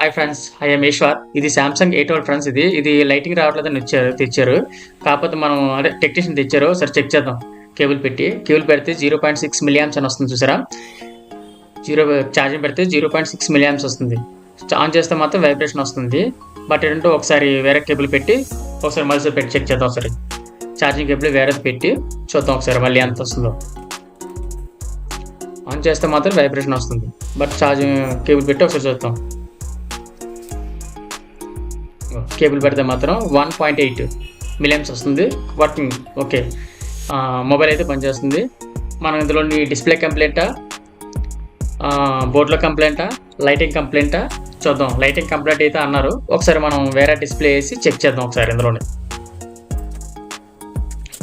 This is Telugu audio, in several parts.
Hi friends, I'm Eshwar. ఇది సామ్సంగ్ A12 ఫ్రెండ్స్. ఇది లైటింగ్ రావట్లేదని తెచ్చారు. కాకపోతే మనం అదే టెక్నీషియన్ తెచ్చారు. సరే చెక్ చేద్దాం. కేబుల్ పెడితే 0.6 మిలియాంప్స్ అని వస్తుంది చూసారా. ఛార్జింగ్ పెడితే 0.6 మిలియాంప్స్ వస్తుంది. ఆన్ చేస్తే మాత్రం వైబ్రేషన్ వస్తుంది. బట్ ఏంటంటే ఒకసారి వేరే కేబుల్ పెట్టి ఒకసారి మళ్ళీ పెట్టి చెక్ చేద్దాం. ఒకసారి ఛార్జింగ్ కేబుల్ వేరేది పెట్టి చూద్దాం ఒకసారి మళ్ళీ ఎంత వస్తుందో. ఆన్ చేస్తే మాత్రం వైబ్రేషన్ వస్తుంది. బట్ ఛార్జింగ్ కేబుల్ పెట్టి ఒకసారి చూద్దాం. కేబుల్ పెడితే మాత్రం 1.8 మిలియంస్ వస్తుంది. Working okay. మొబైల్ అయితే పనిచేస్తుంది. మనం ఇందులోని డిస్ప్లే కంప్లైంటా, బోర్డులో కంప్లైంటా, లైటింగ్ కంప్లైంటా చూద్దాం. లైటింగ్ కంప్లైంట్ అయితే అన్నారు. ఒకసారి మనం వేరే డిస్ప్లే వేసి చెక్ చేద్దాం. ఒకసారి ఇందులోనే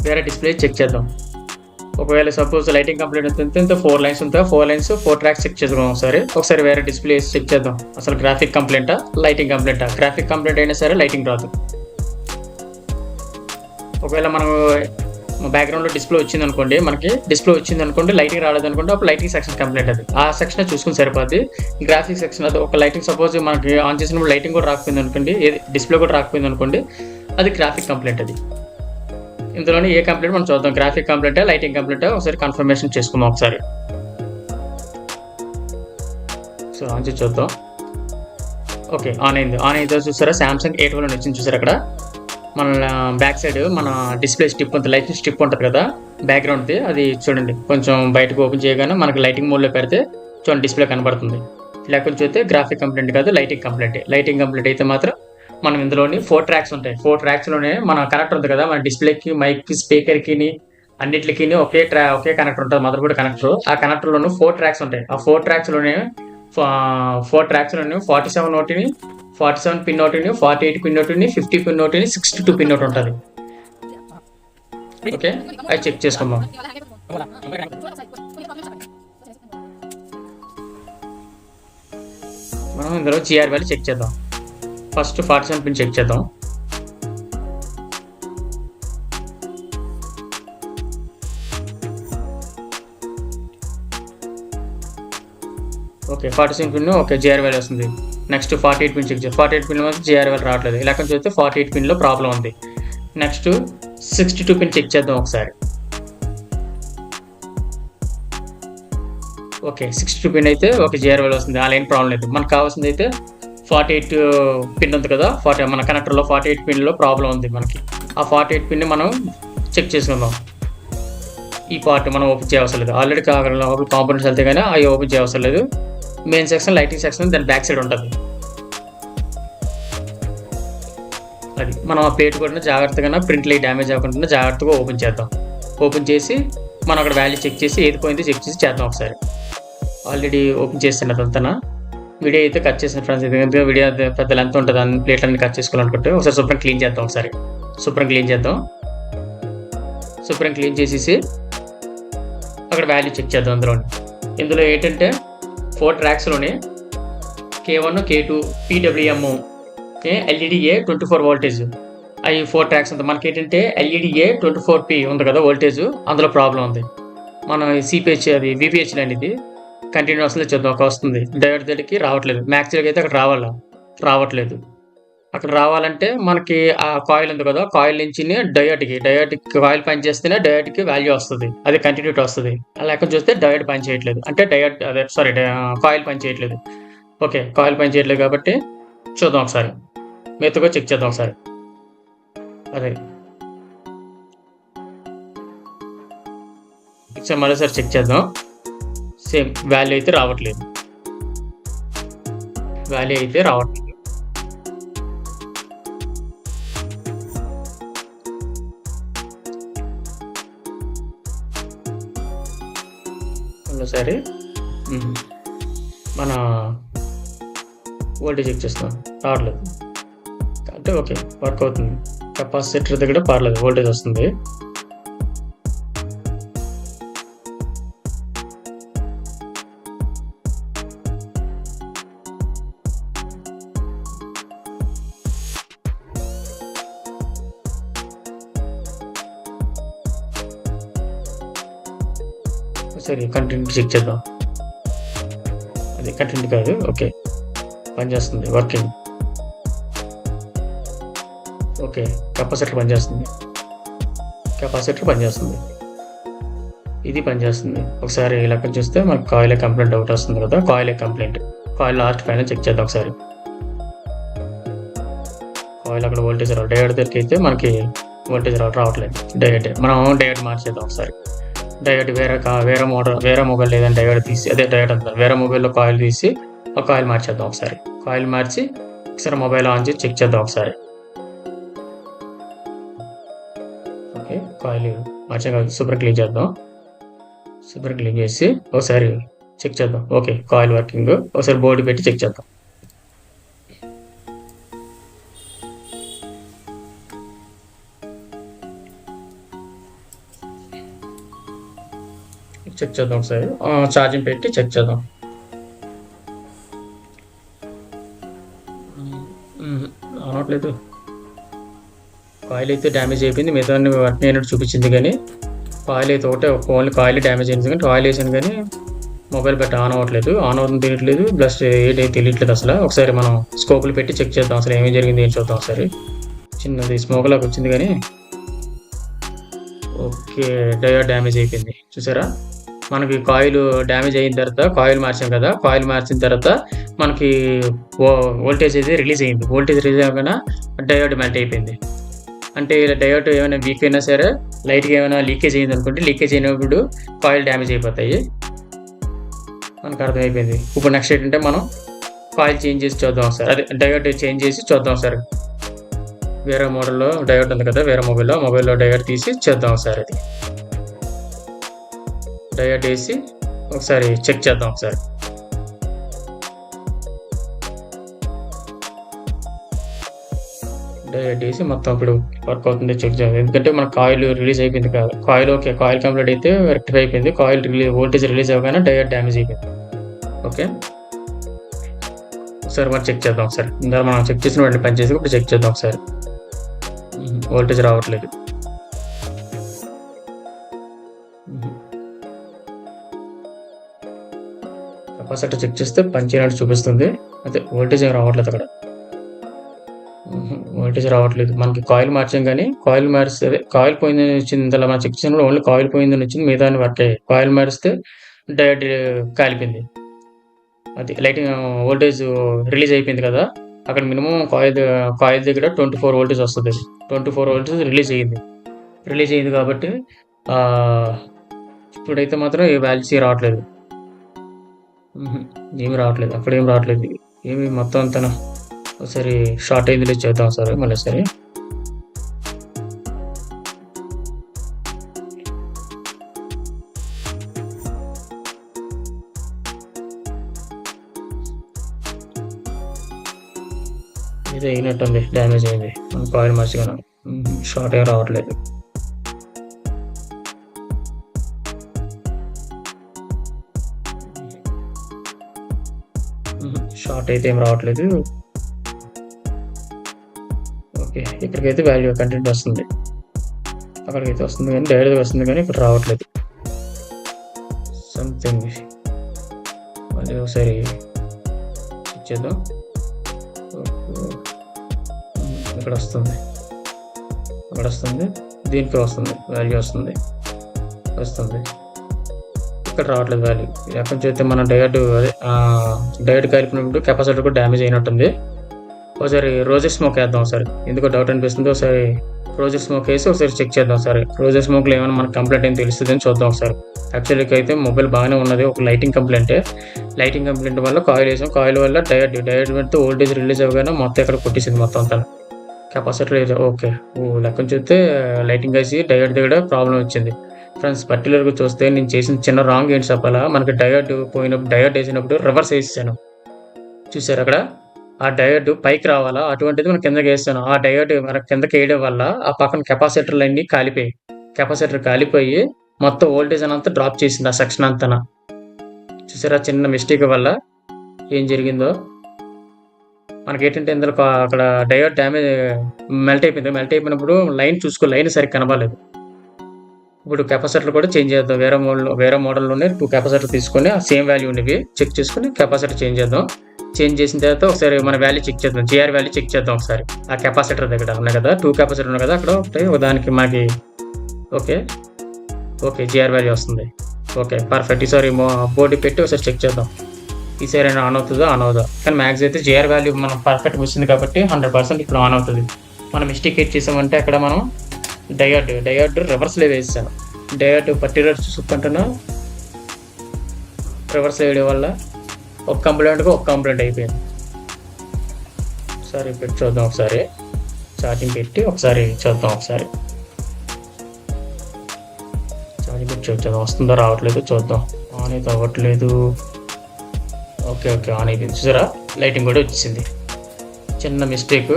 వేరే డిస్ప్లే చెక్ చేద్దాం. ఒకవేళ సపోజ్ లైటింగ్ కంప్లైంట్ ఎంత 4 లైన్స్ ఉంటే 4 లైన్స్ 4 ట్రాక్స్ చెక్ చేద్దాం. ఒకసారి వేరే డిస్ప్లే వేసి చెక్ చేద్దాం. అసలు గ్రాఫిక్ కంప్లైంటా, లైటింగ్ కంప్లైంటా. గ్రాఫిక్ కంప్లైంట్ అయినా సరే లైటింగ్ రాదు. ఒకవేళ మనం బ్యాక్గ్రౌండ్లో డిస్ప్లే వచ్చింది అనుకోండి, లైటింగ్ రాలేదనుకోండి, అప్పుడు లైటింగ్ సెక్షన్ కంప్లైంట్ అది. ఆ సెక్షన్ చూసుకుని సరిపోద్ది. గ్రాఫిక్ సెక్షన్ అది ఒక లైటింగ్ సపోజ్ మనకి ఆన్ చేసినప్పుడు లైటింగ్ కూడా రాకపోయింది అనుకోండి, డిస్ప్లే కూడా రాకపోయింది అనుకోండి, అది గ్రాఫిక్ కంప్లైంట్ అది. ఇందులోనే ఏ కంప్లైంట్ మనం చూద్దాం. గ్రాఫిక్ కంప్లైంటా, లైటింగ్ కంప్లైంటా ఒకసారి కన్ఫర్మేషన్ చేసుకుందాం. ఒకసారి సో ఆన్ చేసి చూద్దాం. ఓకే, ఆన్ అయిందో చూసారా. సామ్సంగ్ A12 అని వచ్చింది చూసారు. అక్కడ మన బ్యాక్ సైడ్ మన డిస్ప్లే స్టిప్ ఉంటుంది, లైటింగ్ స్టిప్ ఉంటుంది కదా బ్యాక్గ్రౌండ్ది. అది చూడండి కొంచెం బయటకు ఓపెన్ చేయగానే మనకి లైటింగ్ మోడ్లో పెడితే చూడండి డిస్ప్లే కనబడుతుంది. లేకపోతే చూస్తే గ్రాఫిక్ కంప్లైంట్ కాదు, లైటింగ్ కంప్లైంట్ అయితే మాత్రం మనం ఇందులోని 4 ట్రాక్స్ ఉంటాయి. 4 ట్రాక్స్లోనే మన కనెక్టర్ ఉంది కదా, మన డిస్ప్లేకి, మైక్కి, స్పీకర్కి అన్నిటికి ఒకే కనెక్టర్ ఉంటుంది, మదర్ బోర్డ్ కనెక్టర్. ఆ కనెక్టర్లోనూ 4 ట్రాక్స్ ఉంటాయి. ఆ 4 ట్రాక్స్లోనే 47 నోటిని, 47 పిన్ నోటిని, 48 పిన్ నోటిని, 50 పిన్ నోటిని, 62 పిన్ నోట్ ఉంటుంది. ఓకే, అది చెక్ చేసుకుందాం. మనం ఇందులో GR వాల్యూ చెక్ చేద్దాం. ఫస్ట్ 47 పిన్ చెక్ చేద్దాం. Okay, 47 pin okay, GR value వస్తుంది. నెక్స్ట్ 48 పిన్ చెక్ చేద్దాం. 48 పిన్ వరకు GR వాల్యూ రావట్లేదు. ఇలా చూస్తే 48 పిన్లో ప్రాబ్లం ఉంది. నెక్స్ట్ 62 పిన్ చెక్ చేద్దాం ఒకసారి. ఓకే, 62 పిన్ అయితే ఓకే, GR వాల్యూ వస్తుంది. ఆ లైన్ ప్రాబ్లం లేదు. మనకు కావాల్సింది అయితే 48 పిన్ ఉంది కదా, మన కనెక్టర్లో 48 పిన్లో ప్రాబ్లం ఉంది మనకి. ఆ 48 పిన్ని మనం చెక్ చేసుకుందాం. ఈ పార్ట్ మనం ఓపెన్ చేయవసరం లేదు. ఆల్రెడీ కాంపోనెంట్స్ వెళ్తే కానీ అవి ఓపెన్ చేయవసరం లేదు. మెయిన్ సెక్షన్, లైటింగ్ సెక్షన్ దాని బ్యాక్ సైడ్ ఉంటుంది. అది మనం ఆ ప్లేట్ కూడా జాగ్రత్తగా ప్రింట్లు డ్యామేజ్ అవ్వకుండా జాగ్రత్తగా ఓపెన్ చేద్దాం. ఓపెన్ చేసి మనం అక్కడ వాల్యూ చెక్ చేసి ఏది పోయిందో చెక్ చేసి చేద్దాం ఒకసారి. ఆల్రెడీ ఓపెన్ చేస్తున్నది అంతా వీడియో అయితే కట్ చేసిన ఫ్రెండ్స్. ఎందుకంటే వీడియో పెద్ద లెంత్ ఉంటుంది, అన్ని ప్లేట్లన్నీ కట్ చేసుకోవాలనుకుంటే ఒకసారి శుభ్రం క్లీన్ చేద్దాం. శుభ్రం క్లీన్ చేసేసి అక్కడ వాల్యూ చెక్ చేద్దాం. ఇందులో ఏంటంటే 4 ట్రాక్స్లోనే K1, K2, PWM, LEDA 24 voltage, అవి 4 ట్రాక్స్ ఉంటాయి. మనకి ఏంటంటే LEDA 24P ఉంది కదా వోల్టేజ్, అందులో ప్రాబ్లం ఉంది. మనం CPH అది VPH అనేది కంటిన్యూస్లో చూద్దాం. ఒక వస్తుంది డయోడ్ దగ్గరికి రావట్లేదు. మ్యాక్సిమం అయితే అక్కడ రావట్లేదు. అక్కడ రావాలంటే మనకి ఆ కాయిల్ ఉంది కదా, కాయిల్ నుంచి డయోడ్కి కాయిల్ పని చేస్తేనే డయోడ్కి వాల్యూ వస్తుంది, అది కంటిన్యూటీ వస్తుంది. లేకపోతే చూస్తే డయోడ్ పని చేయట్లేదు, అంటే కాయిల్ పని చేయట్లేదు. ఓకే, కాయిల్ పని చేయట్లేదు కాబట్టి చూద్దాం ఒకసారి. మెత్తగా చెక్ చేద్దాం ఒకసారి. అదే మరోసారి చెక్ చేద్దాం. సేమ్ వాల్యూ అయితే రావట్లేదు. సరే, మన వోల్టేజ్ చెక్ చేస్తాం, రావట్లేదు. అంటే ఓకే, వర్క్ అవుతుంది. కెపాసిటర్ దగ్గర పర్లేదు, వోల్టేజ్ వస్తుంది. సరే, కంటెంట్ చెక్ చేద్దాం. అది కంటెంట్ కాదు. ఓకే, పనిచేస్తుంది, వర్కింగ్. ఓకే, కెపాసిటర్ పనిచేస్తుంది, ఇది పనిచేస్తుంది. ఒకసారి లెక్క చూస్తే మనకు కాయిలే కంప్లైంట్ ఒకటి వస్తుంది కదా, కాయిలే కంప్లైంట్. కాయిల్ లాస్ట్ పైన చెక్ చేద్దాం ఒకసారి. కాయిల్ అక్కడ వోల్టేజ్ డయోడ్ దగ్గరికి అయితే మనకి వోల్టేజ్ రావట్లేదు. మనం డయోడ్ మార్చేద్దాం ఒకసారి. డయోడ్ వేరే మొబైల్ లేదని డయోడ్ తీసి, అదే డయోడ్ అంటారు, వేరే మొబైల్లో కాయిల్ తీసి ఆ కాయిల్ మార్చేద్దాం ఒకసారి. కాయిల్ మార్చి ఒకసారి మొబైల్ ఆన్ చేసి చెక్ చేద్దాం ఒకసారి. ఓకే, కాయిల్ మార్చాక సూపర్ క్లీన్ చేద్దాం. సూపర్ క్లీన్ చేసి ఒకసారి చెక్ చేద్దాం. Okay, coil working. ఒకసారి బోర్డు పెట్టి చెక్ చేద్దాం. ఒకసారి ఛార్జింగ్ పెట్టి చెక్ చేద్దాం. అనట్లేదు, కాయిల్ అయితే డ్యామేజ్ అయిపోయింది. మిగతా వర్క్ అయినట్టు చూపించింది, కానీ కాయిల్ అయితే ఒకటే, ఓన్లీ కాయిల్ డ్యామేజ్ అయింది. కానీ కాయిల్ వేసాను కానీ మొబైల్ బట్టి ఆన్ అవ్వట్లేదు, ఆన్ అవుతుంది తెలియట్లేదు, ప్లస్ ఏంటి తెలియట్లేదు అసలు. ఒకసారి మనం స్కోప్లు పెట్టి చెక్ చేద్దాం అసలు ఏమేమి జరిగింది ఏం చూద్దాం ఒకసారి. చిన్నది స్మోక్ లాగా వచ్చింది కానీ ఓకే, డయోడ్ డ్యామేజ్ అయిపోయింది. చూసారా, మనకి కాయిల్ డ్యామేజ్ అయిన తర్వాత కాయిల్ మార్చాం కదా, కాయిల్ మార్చిన తర్వాత మనకి వోల్టేజ్ అయితే రిలీజ్ అయింది. వోల్టేజ్ రిలీజ్ అవ్వగానే డయోడ్ మెల్ట్ అయిపోయింది. అంటే ఇలా డయోడ్ ఏమైనా వీక్ అయినా సరే, లైట్గా ఏమైనా లీకేజ్ అయింది అనుకుంటే, లీకేజ్ అయినప్పుడు కాయిల్ డ్యామేజ్ అయిపోతాయి, మనకు అర్థమైపోయింది. ఇప్పుడు నెక్స్ట్ ఏంటంటే మనం కాయిల్ చేంజ్ చేసి చూద్దాం సార్, అదే డయోడ్ చేంజ్ చేసి చూద్దాం సార్. వేరే మోడల్లో డయోడ్ ఉంది కదా, వేరే మొబైల్లో డయోడ్ తీసి చేద్దాం సార్. అది డయోడ్ వేసి ఒకసారి చెక్ చేద్దాం ఒకసారి. డయోడ్ వేసి మొత్తం ఇప్పుడు వర్క్ అవుతుంది చెక్ చేద్దాం. ఎందుకంటే మన కాయిల్ రిలీజ్ అయిపోయింది కాదు, కాయిల్ ఓకే, కాయిల్ కంప్లీట్ అయితే రెక్టిఫై అయిపోయింది. కాయిల్ వోల్టేజ్ రిలీజ్ అవ్వగానే డయోడ్ డ్యామేజ్ అయిపోయింది. ఓకే, ఒకసారి మనం చెక్ చేద్దాం ఒకసారి. ఇందా మనం చెక్ చేసిన వెంటనే పనిచేసి ఇప్పుడు చెక్ చేద్దాం ఒకసారి. వోల్టేజ్ రావట్లేదు. కెపాసిటర్ చెక్ చేస్తే పనిచేయనట్టు చూపిస్తుంది, అయితే వోల్టేజ్ ఏం రావట్లేదు అక్కడ. వోల్టేజ్ రావట్లేదు. మనకి కాయిల్ మార్చాం కానీ కాయిల్ మారిస్తే అదే కాయిల్ పోయిందని వచ్చింది. ఇంతలో మనం చెక్ చేసినప్పుడు ఓన్లీ కాయిల్ పోయిందని వచ్చింది, మిగతా వర్క్ అయ్యాయి. కాయిల్ మారిస్తే డయోడ్ కాలిపోయింది. అది లైటింగ్ వోల్టేజ్ రిలీజ్ అయిపోయింది కదా, అక్కడ మినిమం కాయిల్ దగ్గర 24 వోల్టేజ్ వస్తుంది. 24 వోల్టేజ్ రిలీజ్ అయ్యింది కాబట్టి ఇప్పుడైతే మాత్రం ఏ వాల్యూస్ రావట్లేదు, ఏమి రావట్లేదు, అక్కడ ఏం రావట్లేదు, ఏమి మొత్తం అంతా. ఒకసారి షార్ట్ అయింది చేద్దాం సరే, మళ్ళీ సరే. ఇది అయినట్టుంది, డ్యామేజ్ అయింది. మన కాయిల్ మంచిగా షార్ట్ ఏం రావట్లేదు. షార్ట్ అయితే ఏం రావట్లేదు. ఓకే, ఇక్కడికైతే వాల్యూ కంటెంట్ వస్తుంది, అక్కడికైతే వస్తుంది కానీ డైరెక్ట్గా వస్తుంది కానీ ఇక్కడ రావట్లేదు. సంథింగ్ మళ్ళీ ఒకసారి చెక్ చేద్దాం. ఇక్కడ వస్తుంది, అక్కడ వస్తుంది, దీనికి వస్తుంది వాల్యూ వస్తుంది, ఇక్కడ రావట్లేదు వాల్యూ. ఎక్కడి నుంచి అయితే మన డయోడ్ కలిపినప్పుడు కెపాసిటర్ కూడా డ్యామేజ్ అయినట్టుంది. ఒకసారి రోజర్ స్మోక్ వేద్దాం ఒకసారి, ఎందుకో డౌట్ అనిపిస్తుంది. ఒకసారి రోజర్ స్మోక్ వేసి ఒకసారి చెక్ చేద్దాం ఒకసారి. రోజర్ స్మోక్లో ఏమైనా మనకు కంప్లైంట్ ఏం తెలుస్తుంది అని చూద్దాం ఒకసారి. యాక్చువల్గా అయితే మొబైల్ బాగానే ఉన్నది, ఒక లైటింగ్ కంప్లైంట్ వల్ల కాయిల్ వేసాం, కాయిల్ వల్ల డయోడ్ పెడితే వోల్టేజ్ రిలీజ్ అవ్వగానే మొత్తం ఇక్కడ కొట్టేసింది మొత్తం అంతా. కెపాసిటర్ ఓకే, లెక్కను చూస్తే లైటింగ్ వేసి డయోడ్ దగ్గర ప్రాబ్లం వచ్చింది. ఫ్రెండ్స్, పర్టికులర్గా చూస్తే నేను చేసిన చిన్న రాంగ్ ఏంటి చెప్పాలా, మనకి డయోడ్ వేసినప్పుడు రివర్స్ వేసాను. చూసారు అక్కడ, ఆ డయోడ్ పైకి రావాలా, అటువంటిది మనం కిందకి వేస్తాను. ఆ డయోడ్ మనకి కిందకి వేయడం వల్ల ఆ పక్కన కెపాసిటర్లు అన్నీ కాలిపోయి మొత్తం వోల్టేజ్ అంతా డ్రాప్ చేసింది ఆ సెక్షన్ అంతా. చూసారా, చిన్న మిస్టేక్ వల్ల ఏం జరిగిందో. మనకి ఏంటంటే ఇందులో అక్కడ డయోడ్ మెల్ట్ అయిపోయినప్పుడు లైన్ సరిగ్గా కనబడలేదు. ఇప్పుడు కెపాసిటర్ కూడా చేంజ్ చేద్దాం. వేరే మోడల్లోనే 2 కెపాసిటర్ తీసుకొని సేమ్ వాల్యూ ఉన్నవి చెక్ చేసుకొని కెపాసిటర్ చేంజ్ చేద్దాం. చేంజ్ చేసిన తర్వాత ఒకసారి మన వాల్యూ చెక్ చేద్దాం. జిఆర్ వాల్యూ చెక్ చేద్దాం ఒకసారి. ఆ కెపాసిటర్ దగ్గర ఉన్నాయి కదా, 2 కెపాసిటర్ ఉన్నాయి కదా, అక్కడ ఒకటి దానికి మనకి ఓకే జిఆర్ వాల్యూ వస్తుంది. Okay perfect. ఈసారి బోర్డు పెట్టి ఒకసారి చెక్ చేద్దాం. ఈసారి అయినా ఆన్ అవుతుందో ఆన్ అవుదా. కానీ మ్యాక్స్ అయితే జిఆర్ వాల్యూ మనం పర్ఫెక్ట్గా వచ్చింది కాబట్టి 100% ఇప్పుడు ఆన్ అవుతుంది. మనం మిస్టేక్ ఏం చేసామంటే అక్కడ మనం డయోడ్ రివర్స్లో వేసాను. డయోడ్ పర్టికులర్ చూసుకుంటున్నా రివర్స్ వేయడం వల్ల ఒక కంప్లైంట్ అయిపోయింది. ఒకసారి పెట్టి చూద్దాం. ఒకసారి ఛార్జింగ్ పెట్టి ఒకసారి చూద్దాం. ఛార్జింగ్ పెట్టి చూద్దాం వస్తుందో రావట్లేదు చూద్దాం. ఆన్ అయితే అవ్వట్లేదు. ఓకే ఆన్ అయిపోయింది. చూసారా, లైటింగ్ కూడా వచ్చింది. చిన్న మిస్టేక్,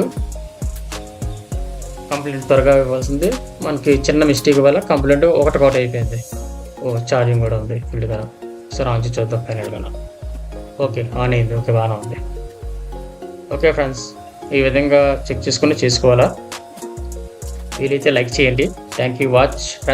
కంప్లైంట్ త్వరగా ఇవ్వాల్సింది మనకి చిన్న మిస్టేక్ వల్ల కంప్లైంట్ ఒకటి అయిపోయింది. ఛార్జింగ్ కూడా ఉంది ఫుల్గా. సరే ఆన్ చేసి చూద్దాం ఫైనల్గా. ఓకే ఆన్ అయింది. ఓకే బాగానే ఉంది. ఓకే ఫ్రెండ్స్, ఈ విధంగా చెక్ చేసుకుని చేసుకోవాలా. వీలైతే లైక్ చేయండి. Thank you watch friends.